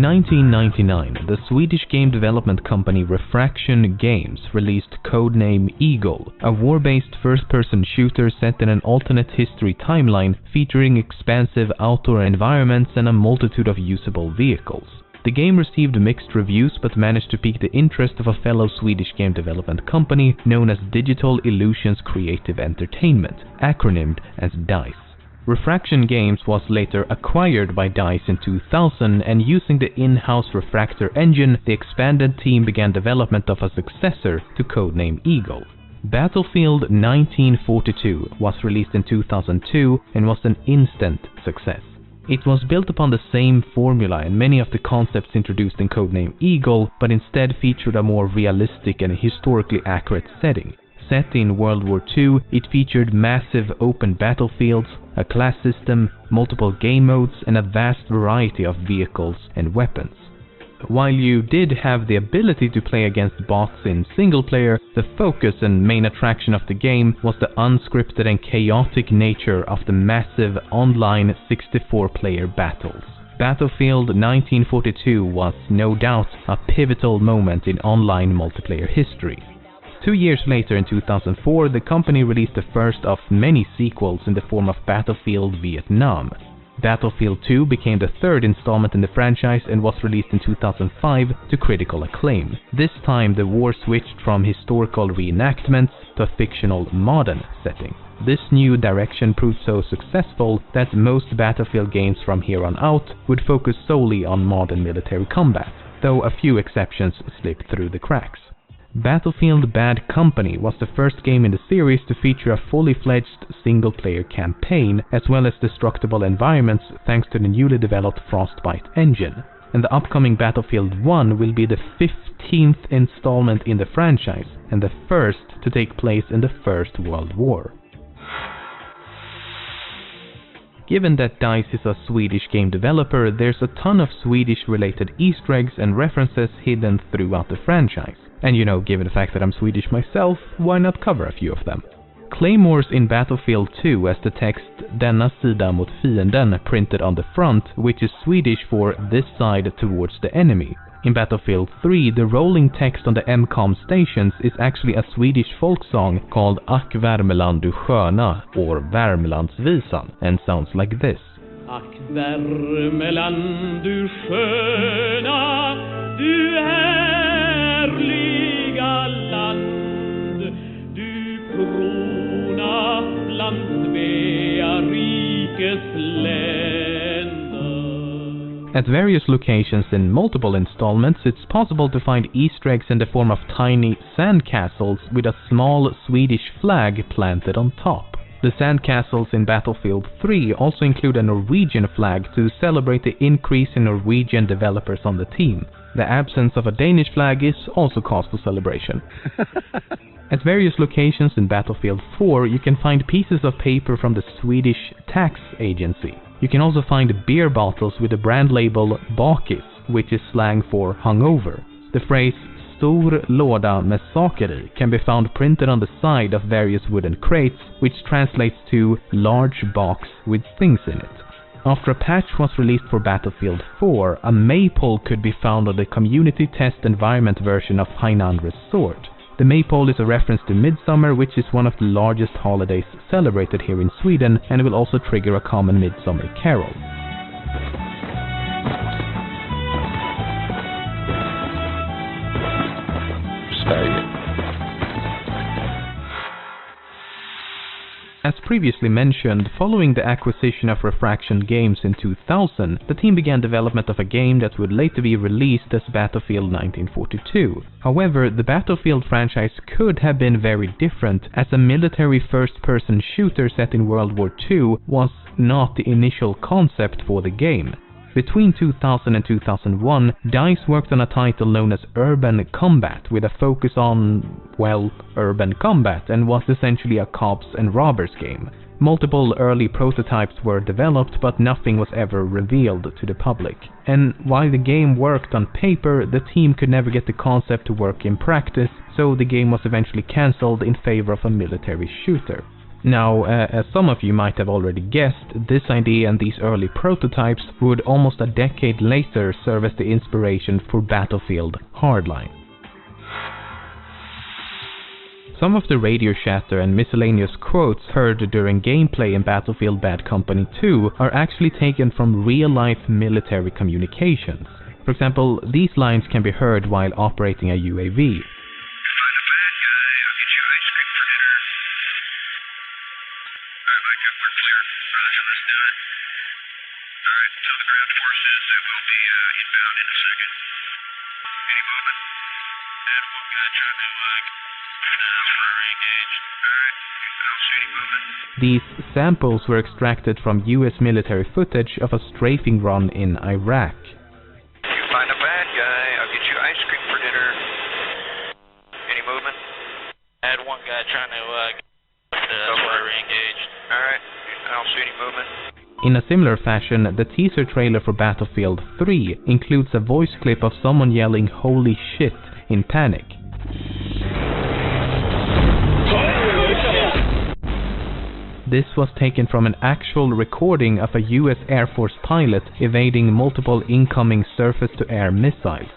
In 1999, the Swedish game development company Refraction Games released Codename Eagle, a war-based first-person shooter set in an alternate history timeline featuring expansive outdoor environments and a multitude of usable vehicles. The game received mixed reviews but managed to pique the interest of a fellow Swedish game development company known as Digital Illusions Creative Entertainment, acronymed as DICE. Refraction Games was later acquired by DICE in 2000, and using the in-house Refractor engine, the expanded team began development of a successor to Codename Eagle. Battlefield 1942 was released in 2002 and was an instant success. It was built upon the same formula and many of the concepts introduced in Codename Eagle, but instead featured a more realistic and historically accurate setting. Set in World War II, it featured massive open battlefields, a class system, multiple game modes, and a vast variety of vehicles and weapons. While you did have the ability to play against bots in single player, the focus and main attraction of the game was the unscripted and chaotic nature of the massive online 64-player battles. Battlefield 1942 was no doubt a pivotal moment in online multiplayer history. 2 years later, in 2004, the company released the first of many sequels in the form of Battlefield Vietnam. Battlefield 2 became the third installment in the franchise and was released in 2005 to critical acclaim. This time the war switched from historical reenactments to a fictional modern setting. This new direction proved so successful that most Battlefield games from here on out would focus solely on modern military combat, though a few exceptions slipped through the cracks. Battlefield Bad Company was the first game in the series to feature a fully fledged single-player campaign as well as destructible environments thanks to the newly developed Frostbite engine. And the upcoming Battlefield 1 will be the 15th installment in the franchise and the first to take place in the First World War. Given that DICE is a Swedish game developer, there's a ton of Swedish-related Easter eggs and references hidden throughout the franchise. And you know, given the fact that I'm Swedish myself, why not cover a few of them? Claymores in Battlefield 2 as the text "Denna sida mot fienden" printed on the front, which is Swedish for "this side towards the enemy." In Battlefield 3, the rolling text on the MCOM stations is actually a Swedish folk song called Ack Värmeland du sköna, or Värmlandsvisan, and sounds like this. Ack Värmeland du sköna, du härliga land, du krona bland Svea rikes länder. At various locations in multiple installments, it's possible to find Easter eggs in the form of tiny sandcastles with a small Swedish flag planted on top. The sandcastles in Battlefield 3 also include a Norwegian flag to celebrate the increase in Norwegian developers on the team. The absence of a Danish flag is also cause for celebration. At various locations in Battlefield 4, you can find pieces of paper from the Swedish tax agency. You can also find beer bottles with the brand label Bakis, which is slang for hungover. The phrase "stor låda med saker i" can be found printed on the side of various wooden crates, which translates to "large box with things in it." After a patch was released for Battlefield 4, a maypole could be found on the community test environment version of Hainan Resort. The maypole is a reference to Midsummer, which is one of the largest holidays celebrated here in Sweden and will also trigger a common midsummer carol. As previously mentioned, following the acquisition of Refraction Games in 2000, the team began development of a game that would later be released as Battlefield 1942. However, the Battlefield franchise could have been very different, as a military first-person shooter set in World War II was not the initial concept for the game. Between 2000 and 2001, DICE worked on a title known as Urban Combat with a focus on, well, urban combat, and was essentially a cops and robbers game. Multiple early prototypes were developed, but nothing was ever revealed to the public. And while the game worked on paper, the team could never get the concept to work in practice, so the game was eventually cancelled in favor of a military shooter. Now, as some of you might have already guessed, this idea and these early prototypes would almost a decade later serve as the inspiration for Battlefield Hardline. Some of the radio chatter and miscellaneous quotes heard during gameplay in Battlefield Bad Company 2 are actually taken from real-life military communications. For example, these lines can be heard while operating a UAV. These samples were extracted from US military footage of a strafing run in Iraq. If you find a bad guy, I'll get you ice cream for dinner. Any movement? I had one guy trying to that's why I re-engaged. Alright, I don't see any movement. In a similar fashion, the teaser trailer for Battlefield 3 includes a voice clip of someone yelling "Holy shit" in panic. This was taken from an actual recording of a US Air Force pilot evading multiple incoming surface-to-air missiles.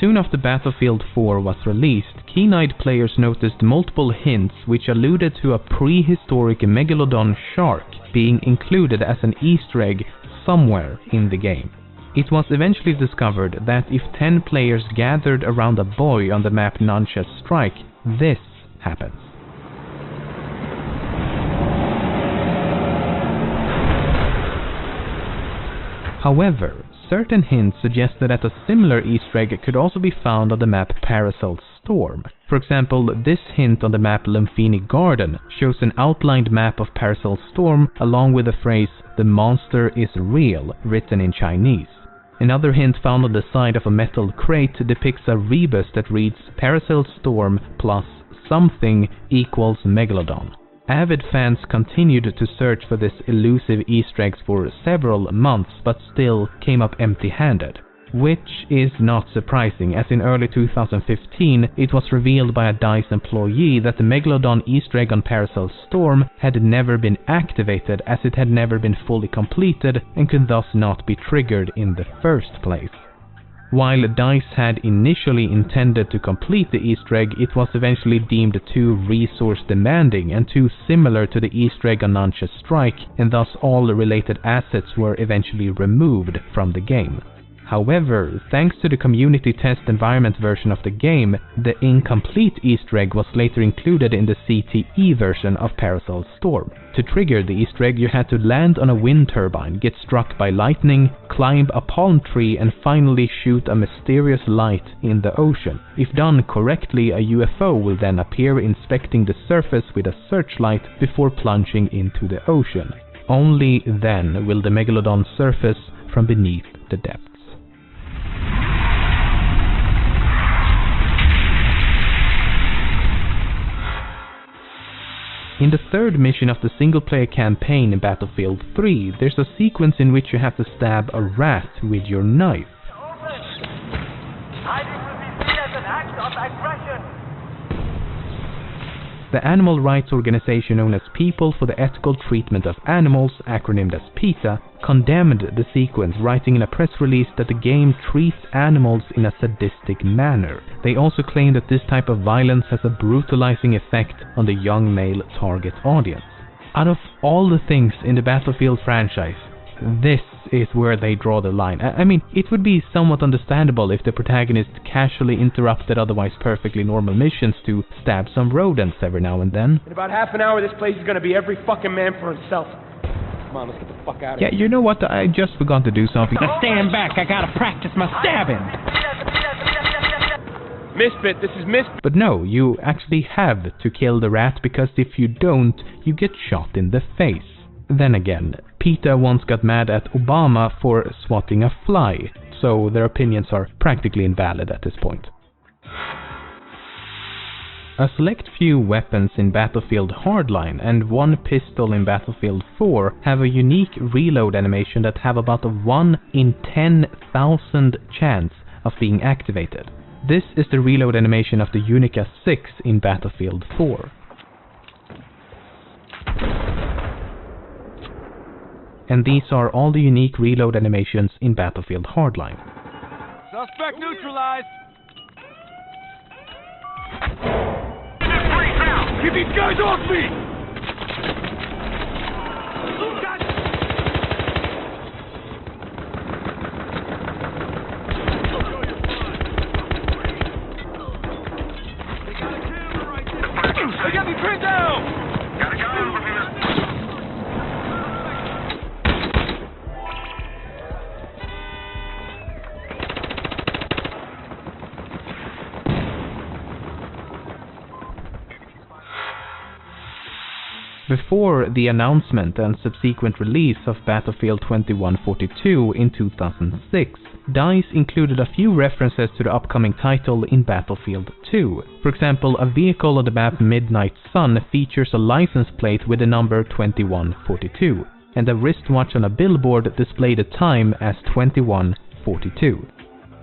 Soon after Battlefield 4 was released, keen-eyed players noticed multiple hints which alluded to a prehistoric megalodon shark being included as an Easter egg somewhere in the game. It was eventually discovered that if 10 players gathered around a buoy on the map Nuncha's Strike, this happens. However, certain hints suggested that a similar Easter egg could also be found on the map Parasol Storm. For example, this hint on the map Lumphini Garden shows an outlined map of Parasol Storm along with the phrase "The monster is real" written in Chinese. Another hint found on the side of a metal crate depicts a rebus that reads "Parasol Storm plus something equals Megalodon." Avid fans continued to search for this elusive Easter egg for several months, but still came up empty-handed. Which is not surprising, as in early 2015 it was revealed by a DICE employee that the Megalodon Easter egg on Parasol Storm had never been activated, as it had never been fully completed and could thus not be triggered in the first place. While DICE had initially intended to complete the Easter egg, it was eventually deemed too resource demanding and too similar to the Easter egg on Nuncha's Strike, and thus all related assets were eventually removed from the game. However, thanks to the community test environment version of the game, the incomplete Easter egg was later included in the CTE version of Parasol Storm. To trigger the Easter egg, you had to land on a wind turbine, get struck by lightning, climb a palm tree, and finally shoot a mysterious light in the ocean. If done correctly, a UFO will then appear inspecting the surface with a searchlight before plunging into the ocean. Only then will the Megalodon surface from beneath the depths. In the third mission of the single-player campaign in Battlefield 3, there's a sequence in which you have to stab a rat with your knife. The animal rights organization known as People for the Ethical Treatment of Animals, acronymed as PETA, condemned the sequence, writing in a press release that the game treats animals in a sadistic manner. They also claim that this type of violence has a brutalizing effect on the young male target audience. Out of all the things in the Battlefield franchise, this is where they draw the line. I mean, it would be somewhat understandable if the protagonist casually interrupted otherwise perfectly normal missions to stab some rodents every now and then. In about half an hour, this place is gonna be every fucking man for himself. Come on, let's get the fuck out of here. Yeah, you know what? I just forgot to do something. Now stand back, I gotta practice my stabbing. Misfit, this is Misfit. But no, you actually have to kill the rat, because if you don't, you get shot in the face. Then again, PETA once got mad at Obama for swatting a fly, so their opinions are practically invalid at this point. A select few weapons in Battlefield Hardline and one pistol in Battlefield 4 have a unique reload animation that have about a 1 in 10,000 chance of being activated. This is the reload animation of the Unica 6 in Battlefield 4. And these are all the unique reload animations in Battlefield Hardline. Suspect neutralized! Get these guys off me! They got me pinned down! Got a guy over here! Before the announcement and subsequent release of Battlefield 2142 in 2006, DICE included a few references to the upcoming title in Battlefield 2. For example, a vehicle on the map Midnight Sun features a license plate with the number 2142, and a wristwatch on a billboard displayed a time as 2142.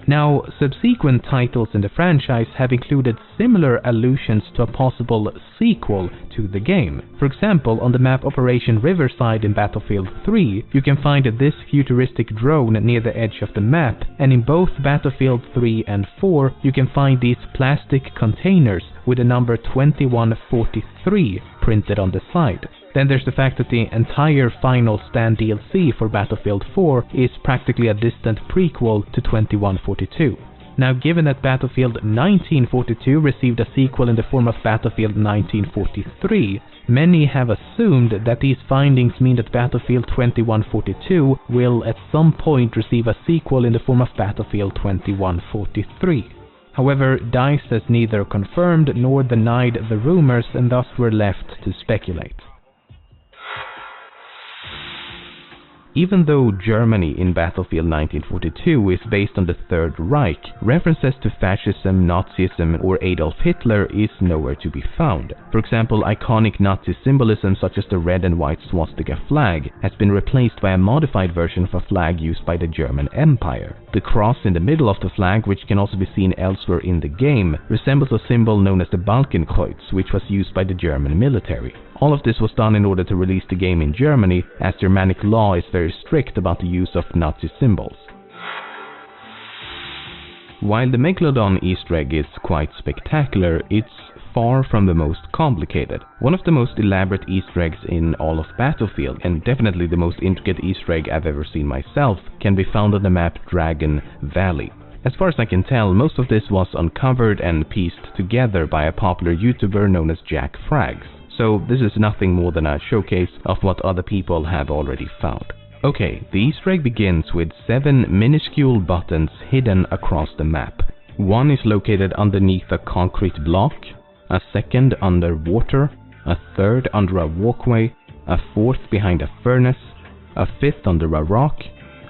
Now, subsequent titles in the franchise have included similar allusions to a possible sequel to the game. For example, on the map Operation Riverside in Battlefield 3, you can find this futuristic drone near the edge of the map, and in both Battlefield 3 and 4, you can find these plastic containers with the number 2143 printed on the side. Then there's the fact that the entire Final Stand DLC for Battlefield 4 is practically a distant prequel to 2142. Now, given that Battlefield 1942 received a sequel in the form of Battlefield 1943, many have assumed that these findings mean that Battlefield 2142 will at some point receive a sequel in the form of Battlefield 2143. However, DICE has neither confirmed nor denied the rumors, and thus we're left to speculate. Even though Germany in Battlefield 1942 is based on the Third Reich, references to fascism, Nazism, or Adolf Hitler is nowhere to be found. For example, iconic Nazi symbolism such as the red and white swastika flag has been replaced by a modified version of a flag used by the German Empire. The cross in the middle of the flag, which can also be seen elsewhere in the game, resembles a symbol known as the Balkenkreuz, which was used by the German military. All of this was done in order to release the game in Germany, as Germanic law is very strict about the use of Nazi symbols. While the Megalodon Easter egg is quite spectacular, it's far from the most complicated. One of the most elaborate Easter eggs in all of Battlefield, and definitely the most intricate Easter egg I've ever seen myself, can be found on the map Dragon Valley. As far as I can tell, most of this was uncovered and pieced together by a popular YouTuber known as Jack Frags. So this is nothing more than a showcase of what other people have already found. Okay, the Easter egg begins with 7 minuscule buttons hidden across the map. One is located underneath a concrete block, a second under water, a third under a walkway, a fourth behind a furnace, a fifth under a rock,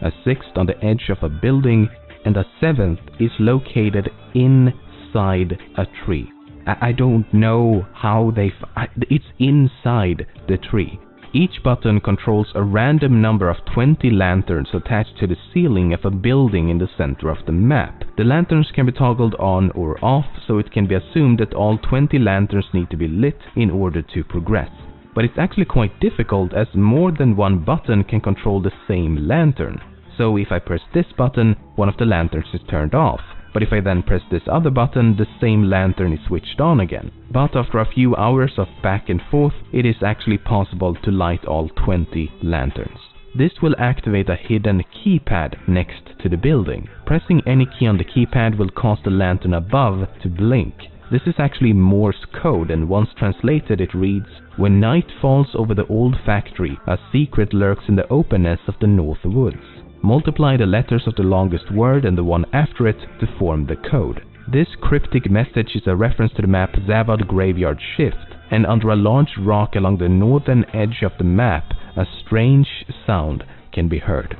a sixth on the edge of a building, and a seventh is located inside a tree. I don't know how it's inside the tree. Each button controls a random number of 20 lanterns attached to the ceiling of a building in the center of the map. The lanterns can be toggled on or off, so it can be assumed that all 20 lanterns need to be lit in order to progress. But it's actually quite difficult, as more than one button can control the same lantern. So if I press this button, one of the lanterns is turned off. But if I then press this other button, the same lantern is switched on again. But after a few hours of back and forth, it is actually possible to light all 20 lanterns. This will activate a hidden keypad next to the building. Pressing any key on the keypad will cause the lantern above to blink. This is actually Morse code, and once translated it reads, "When night falls over the old factory, a secret lurks in the openness of the north woods. Multiply the letters of the longest word and the one after it to form the code." This cryptic message is a reference to the map Zavad Graveyard Shift, and under a large rock along the northern edge of the map, a strange sound can be heard.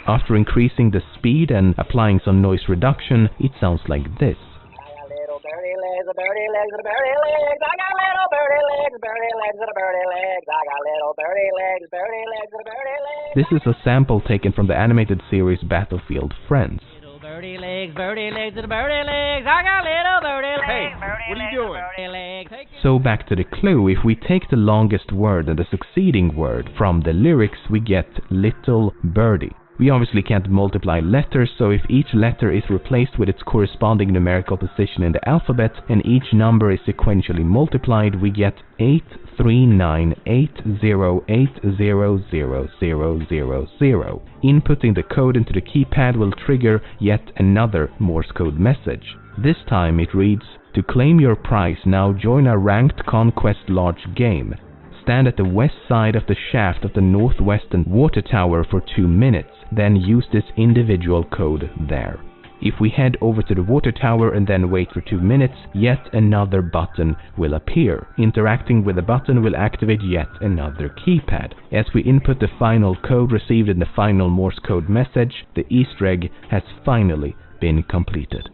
After increasing the speed and applying some noise reduction, it sounds like this. This is a sample taken from the animated series Battlefield Friends. Birdie legs, and birdie legs. I got little birdie legs. Hey, what are you doing? So back to the clue. If we take the longest word and the succeeding word from the lyrics, we get little birdie. We obviously can't multiply letters, so if each letter is replaced with its corresponding numerical position in the alphabet and each number is sequentially multiplied, we get 83980800000. Inputting the code into the keypad will trigger yet another Morse code message. This time it reads, "To claim your prize, now join our ranked Conquest Lodge game. Stand at the west side of the shaft of the northwestern water tower for 2 minutes, then use this individual code there." If we head over to the water tower and then wait for 2 minutes, yet another button will appear. Interacting with the button will activate yet another keypad. As we input the final code received in the final Morse code message, the Easter egg has finally been completed.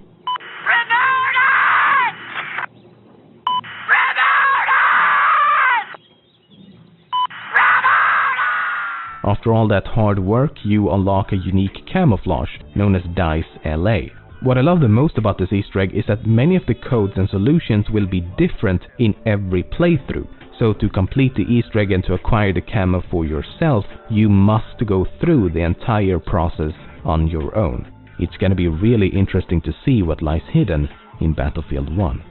After all that hard work, you unlock a unique camouflage known as Dice LA. What I love the most about this Easter egg is that many of the codes and solutions will be different in every playthrough. So to complete the Easter egg and to acquire the camo for yourself, you must go through the entire process on your own. It's gonna be really interesting to see what lies hidden in Battlefield 1.